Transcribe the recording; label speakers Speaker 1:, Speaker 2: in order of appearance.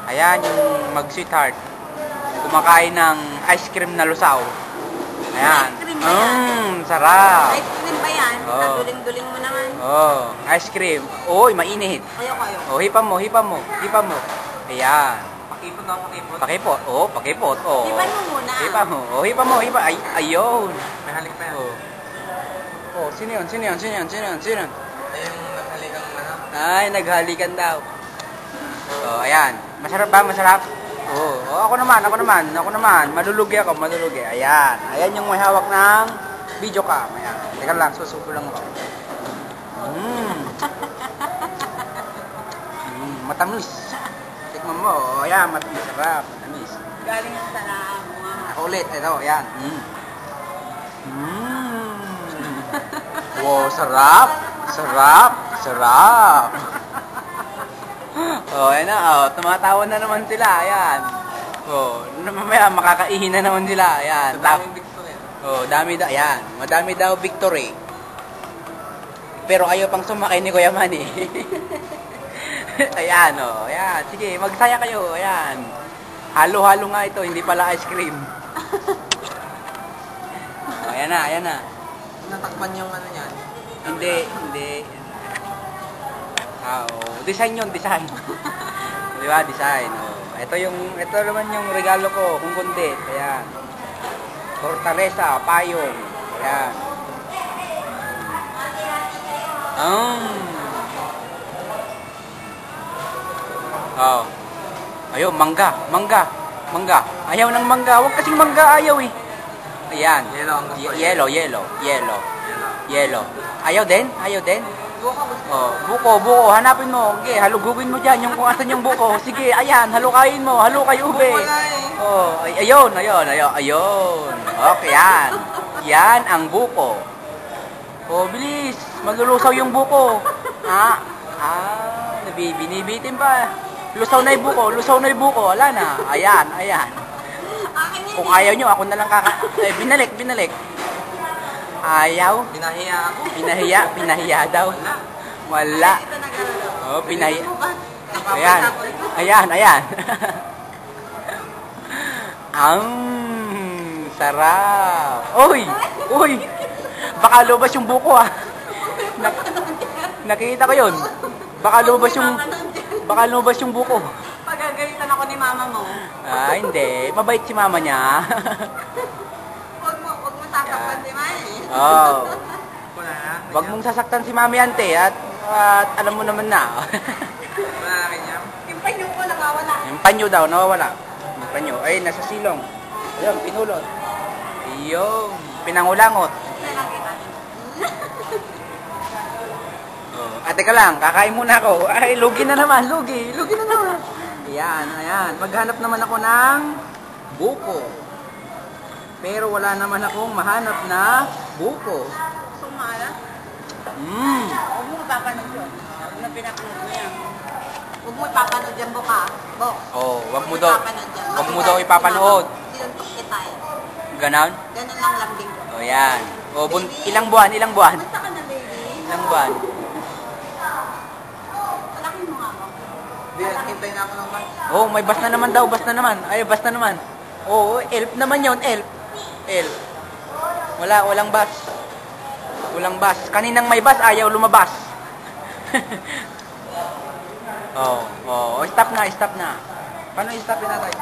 Speaker 1: Ayan, yung mag-sweetheart. Kumakain ng ice cream na lusaw. Ayan.
Speaker 2: Ice cream ba yan?
Speaker 1: Sarap.
Speaker 2: Ice cream ba yan?
Speaker 1: Oo.
Speaker 2: Naduling-duling mo naman.
Speaker 1: Ice cream. Uy, mainit.
Speaker 2: Ayoko.
Speaker 1: Hipan mo. Ayan.
Speaker 3: Pakipot na, pakipot.
Speaker 1: Pakipot. Pakipot.
Speaker 2: Hipan mo muna.
Speaker 1: Hipan mo. Hipan mo. Ayun.
Speaker 3: May halik pa yan.
Speaker 1: Sino yun?
Speaker 3: Ay, yung naghalikang
Speaker 1: Ay, naghalikan daw. Ayan. Masarap ba? Masarap? Ako naman. Malulugi ako. Ayan. Ayan yung may hawak ng video cam. Ayan. Teka lang, susuko lang ako. Matamis. Tikman mo. Ayan, matamis. Sarap. Matamis.
Speaker 2: Galing ang sarap.
Speaker 1: Ako ulit. Ito, ayan. Wow, sarap. Ayan na. Tumatawa na naman sila. Ayan. Mamaya makakaihin na naman sila. Ayan.
Speaker 3: Daming victory.
Speaker 1: Dami daw. Ayan. Madami daw victory. Pero ayaw pang sumakay ni Kuya Manny. Ayan, Ayan. Sige, magsaya kayo. Ayan. Halo-halo nga ito. Hindi pala ice cream. Ayan na.
Speaker 3: Natakpan yung ano yan.
Speaker 1: Hindi. Design yun. Di ba? Design. Ito naman yung regalo ko. Kung kundi. Ayan. Fortaleza, payong. Ayan. Ayun, mangga. Ayaw ng mangga. Huwag kasing mangga, ayaw eh. Ayan.
Speaker 3: Yellow ang gusto.
Speaker 1: Yellow. Ayaw din? Buko. Hanapin mo. Okay, halugugin mo dyan yung kung asan yung buko. Sige, ayan. Halukayin mo. Halukay ube. Ayun. Okay, yan. Yan ang buko. Bilis. Maglulusaw yung buko. Binibitin pa. Lusaw na yung buko. Wala na. Ayan. Kung ayaw nyo, ako na lang binalik. Ayaw. Pinahiya daw. Wala. Pinahiya. Ayan. Sarap. Uy. Baka lumabas yung buko Nakita ko yun. Baka lumabas yung buko.
Speaker 2: Pagagalitan ako ni mama mo.
Speaker 1: Hindi. Mabait si mama niya.
Speaker 2: Huwag mo sasaktan si mami.
Speaker 1: Wag mong sasaktan si mami ante at alam mo naman na.
Speaker 3: Wala na kanya.
Speaker 2: Yung panyo ko nawawala.
Speaker 1: Yung panyo daw, nawawala. Yung panyo. Ay, nasa silong. Ayun, pinulot. Ayun, pinangulangot. Teka lang, kakain muna ako. Ay, lugi na naman. Ayan. Maghanap naman ako ng buko. Pero wala naman akong mahanap na buko.
Speaker 2: Sumala? Huwag mo papanood yun. Ano pinapanood mo yan? Huwag mo papanood yan, Boka.
Speaker 1: Wag mo daw ipapanood.
Speaker 2: Sinuntok kita eh.
Speaker 1: Ganon?
Speaker 2: Ganon lang lambing ko.
Speaker 1: Yan. Ilang buwan?
Speaker 2: Basta ka na, baby.
Speaker 1: Ilang buwan?
Speaker 2: Alakin mo nga mo.
Speaker 3: Hintay na ako ng bus.
Speaker 1: May bus na naman daw. Bus na naman. Elf naman yun. Elf. Walang bus. Kaninang may bus, ayaw lumabas. Stop na. Paano i-stopin natin?